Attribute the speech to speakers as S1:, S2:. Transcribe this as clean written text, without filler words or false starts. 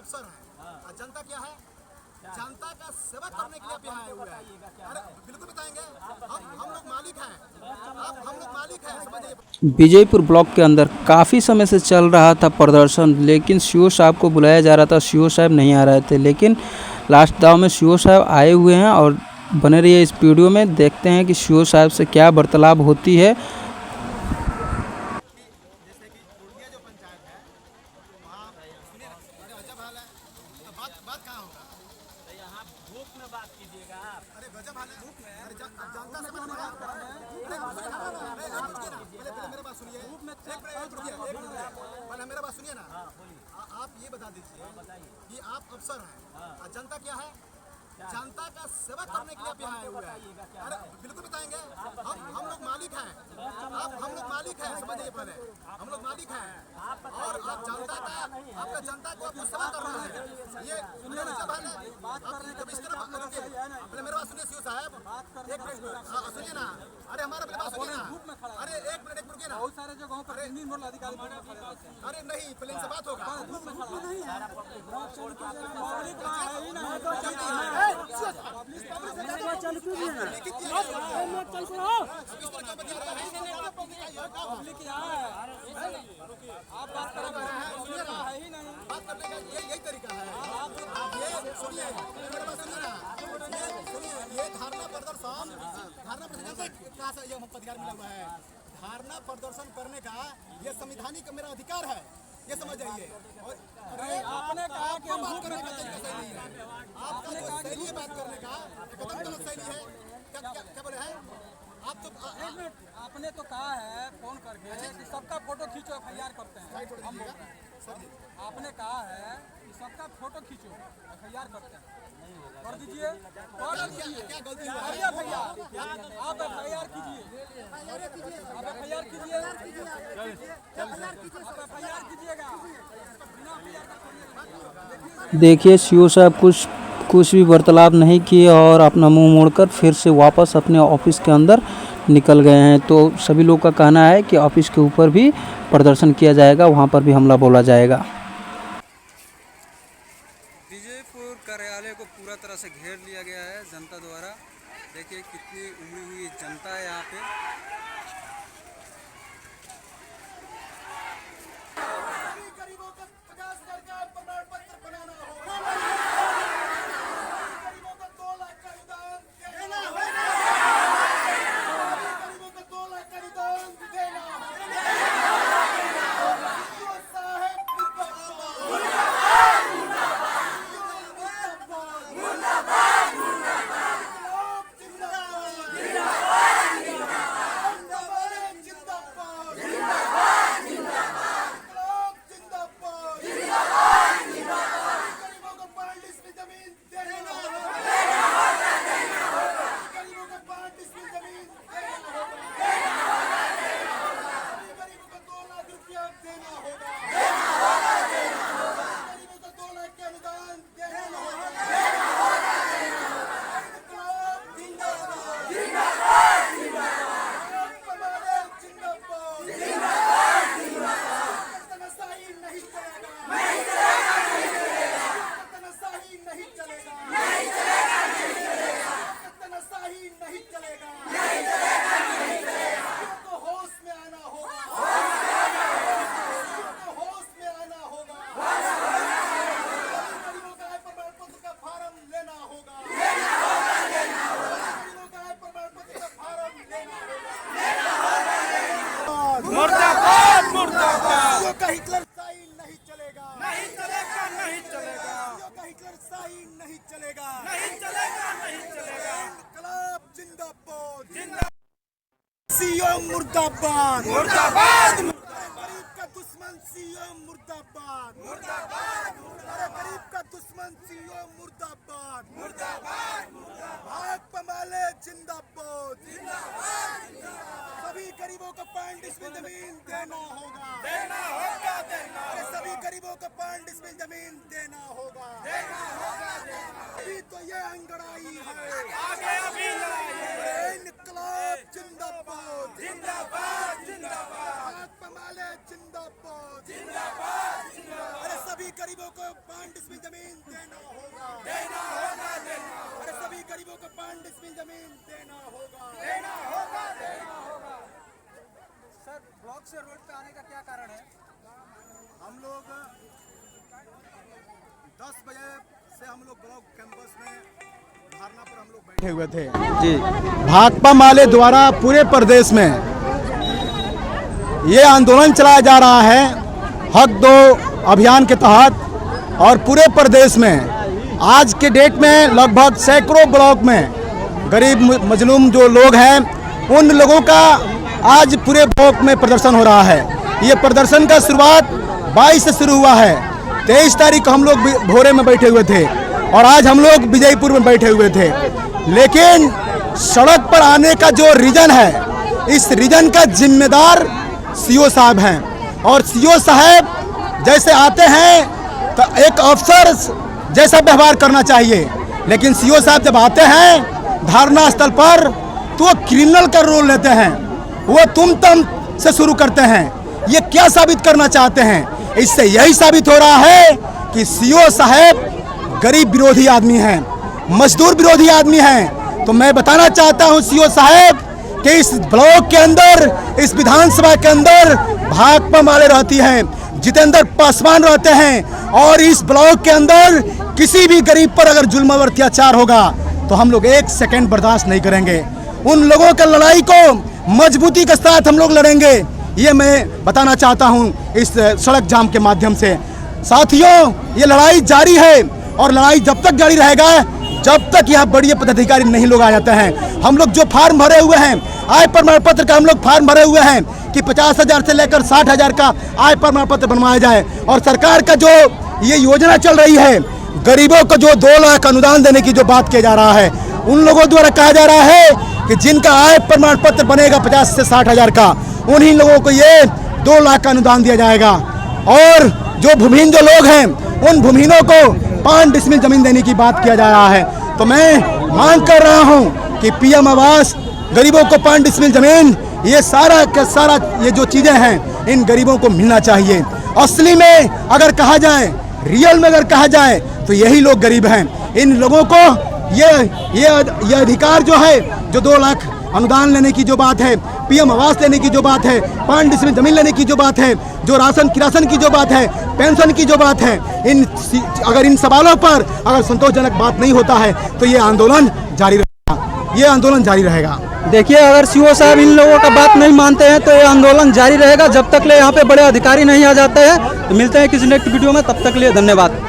S1: अफसर हैं और जनता क्या है, जनता का सेवा करने के लिए आप यहाँ आए हुए हैं। अरे बिल्कुल बताएंगे, हम लोग मालिक हैं, हम लोग मालिक हैं, समझिए।
S2: विजयपुर ब्लॉक के अंदर काफ़ी समय से चल रहा था प्रदर्शन, लेकिन सीओ साहब को बुलाया जा रहा था, सीओ साहब नहीं आ रहे थे। लेकिन लास्ट दाव में सीओ साहब आए हुए हैं और बने रहिए इस वीडियो में, देखते हैं कि सीओ साहब से क्या वार्तालाप होती है।
S1: जैसे कि कुड़िया जो पंचायत है वहाँ सुनिए ना, अरे गजब हाल है, तो बात कहाँ होगा,
S3: तो यहाँ धूप में बात कीजिएगा आप।
S1: अरे गजब हाल है, अरे जनता से मत बोलो। अरे कुछ ना, पहले मेरे बात सुनिए, पहले मेरा बात सुनिए ना। आप ये बता दीजिए कि आप अफसर हैं और जनता क्या है, जनता का सेवा करने के लिए आप यहाँ आए हुए हैं। अरे बिल्कुल बताएंगे, हम लोग मालिक हैं, हम लोग मालिक हैं, समझिए। पहले हम लोग मालिक हैं और आप जनता का, आपका जनता को आपको सेवा कर रहा है। ये सुनिए ना, आप इस तरह पहले मेरे बात सुनिए सीओ साहब, एक मिनट सुनिए ना। अरे हमारा पहले बात सुनिए ना, अरे एक मिनट रुकिए ना।
S4: बहुत सारे जगहों पर अधिकारी,
S1: अरे नहीं, प्लेन से बात होगा।
S4: आप बात कर रहे हैं ही नहीं।
S1: बात करने का यही तरीका है। ये सुनिए, मेरे बात सुनिए ना, ये धरना प्रदर्शन कहाँ से ये हमको अधिकार मिला हुआ है? धरना प्रदर्शन करने का ये संवैधानिक मेरा अधिकार है, ये समझ जाइए। और
S4: आपने कहा कि हम
S1: बात करने का तरीका सही नहीं है, आपका जो शैली है बात करने का एकदम गलत शैली है। क्या बोले हैं आप? तो
S4: आपने तो कहा है फोन करके कि सबका फोटो खींचो, FIR करते हैं। हम आपने कहा है कि सबका फोटो खींचो, FIR करते हैं, कर दीजिए।
S1: क्या गलती हुआ है?
S4: आप FIR कीजिए, आप FIR कीजिए, आप FIR कीजिएगा। बिना FIR का
S2: देखिए सीओ साहब कुछ भी वार्तालाप नहीं किए और अपना मुंह मोड़कर फिर से वापस अपने ऑफिस के अंदर निकल गए हैं। तो सभी लोग का कहना है कि ऑफिस के ऊपर भी प्रदर्शन किया जाएगा, वहां पर भी हमला बोला जाएगा।
S4: विजयपुर कार्यालय को पूरा तरह से घेर लिया गया है जनता द्वारा। देखिए कितनी उमड़ी हुई जनता है यहाँ पे।
S1: गरीबों को 50 सरकार प्रमाण पत्र बनाना होगा, गरीबों को 2 लाख का अनुदान देना होगा, गरीबों को 2 लाख का अनुदान देना होगा। सीओ साहब हिटलर शाही नहीं चलेगा, नहीं चलेगा, नहीं चलेगा, हिटलर शाही नहीं चलेगा, नहीं चलेगा, नहीं चलेगा। इनकलाब जिंदाबाद, जिंदाबाद। सीओ मुर्दाबाद, मुर्दाबाद। गरीब का दुश्मन सीओ मुर्दाबाद, मुर्दाबाद। अरे गरीब का दुश्मन सीओ मुर्दाबाद, मुर्दाबाद। भाग पमाले जिंदाबाद, जिंदाबाद। सभी गरीबों को 5 डिसमिल जमीन देना होगा, देना होगा, देना। अरे सभी गरीबों को 5 डिसमिल जमीन देना होगा, देना होगा, देना। अभी तो ये अंगड़ाई है, आगे अभी इनकलाब जिंदाबाद, जिंदाबाद, जिंदाबाद। माले जिंदाबाद जिंदाबाद जिंदाबाद। अरे सभी गरीबों को 5 डिसमिल जमीन देना होगा देना होगा देना। अरे सभी गरीबों को 5 डिसमिल जमीन देना होगा देना होगा देना होगा।
S4: सर ब्लॉक से रोड पे आने का क्या कारण है?
S1: हम लोग 10 बजे से हम लोग ब्लॉक कैंपस में धरना पर हम लोग बैठे हुए थे
S2: जी
S1: भाकपा माले द्वारा पूरे प्रदेश में ये आंदोलन चलाया जा रहा है हक दो अभियान के तहत। और पूरे प्रदेश में आज के डेट में लगभग सैकड़ों ब्लॉक में गरीब मजलूम जो लोग हैं उन लोगों का आज पूरे ब्लॉक में प्रदर्शन हो रहा है। ये प्रदर्शन का शुरुआत 22 से शुरू हुआ है। 23 तारीख को हम लोग भोरे में बैठे हुए थे और आज हम लोग विजयपुर में बैठे हुए थे। लेकिन सड़क पर आने का जो रीजन है इस रीजन का जिम्मेदार सीओ साहब हैं। और सीओ साहब जैसे आते हैं तो एक अफसर जैसा व्यवहार करना चाहिए, लेकिन सीओ साहब जब आते हैं धरना स्थल पर तो वो क्रिमिनल का रोल लेते हैं, वो तुम तम से शुरू करते हैं। ये क्या साबित करना चाहते हैं? इससे यही साबित हो रहा है कि सीओ साहब गरीब विरोधी आदमी हैं, मजदूर विरोधी आदमी हैं। तो मैं बताना चाहता हूं सीओ साहब कि इस ब्लॉक के अंदर, इस विधानसभा के अंदर भाकपा माले रहती हैं, जितेंद्र पासवान रहते हैं और इस ब्लॉक के अंदर किसी भी गरीब पर अगर जुल्म और अत्याचार होगा तो हम लोग 1 सेकंड बर्दाश्त नहीं करेंगे। उन लोगों का लड़ाई को मजबूती के साथ हम लोग लड़ेंगे, ये मैं बताना चाहता हूं इस सड़क जाम के माध्यम से। साथियों, ये लड़ाई जारी है और लड़ाई जब तक जारी रहेगा जब तक यहाँ बड़े पदाधिकारी नहीं लोग आ जाते हैं। हम लोग जो फार्म भरे हुए हैं, आय प्रमाण पत्र का हम लोग फार्म भरे हुए हैं कि 50,000 से लेकर 60,000 का आय प्रमाण पत्र बनवाया जाए। और सरकार का जो ये योजना चल रही है, गरीबों को जो 2 लाख अनुदान देने की जो बात किया जा रहा है, उन लोगों द्वारा कहा जा रहा है कि जिनका आय प्रमाण पत्र बनेगा 50 से 60,000 का, उन्हीं लोगों को ये 2 लाख का अनुदान दिया जाएगा। और जो भूमिहीन जो लोग हैं उन भूमिहीनों को 5 डिसमिल जमीन देने की बात किया जा रहा है। तो मैं मांग कर रहा हूं कि पीएम आवास, गरीबों को 5 डिसमिल जमीन, ये सारा का सारा ये जो चीजें हैं इन गरीबों को मिलना चाहिए। असली में अगर कहा जाए, रियल में अगर कहा जाए तो यही लोग गरीब हैं। इन लोगों को ये अधिकार जो है, जो 2 लाख अनुदान लेने की जो बात है, पीएम आवास लेने की जो बात है, 5 डिसमिल जमीन लेने की जो बात है, जो राशन किरासन की जो बात है, पेंशन की जो बात है, अगर इन सवालों पर अगर संतोषजनक बात नहीं होता है तो ये आंदोलन जारी रहेगा, ये आंदोलन जारी रहेगा।
S2: देखिए, अगर सीओ साहब इन लोगों का बात नहीं मानते हैं तो ये आंदोलन जारी रहेगा जब तक ले यहाँ पे बड़े अधिकारी नहीं आ जाते हैं। तो मिलते हैं किसी नेक्स्ट वीडियो में, तब तक लिए धन्यवाद।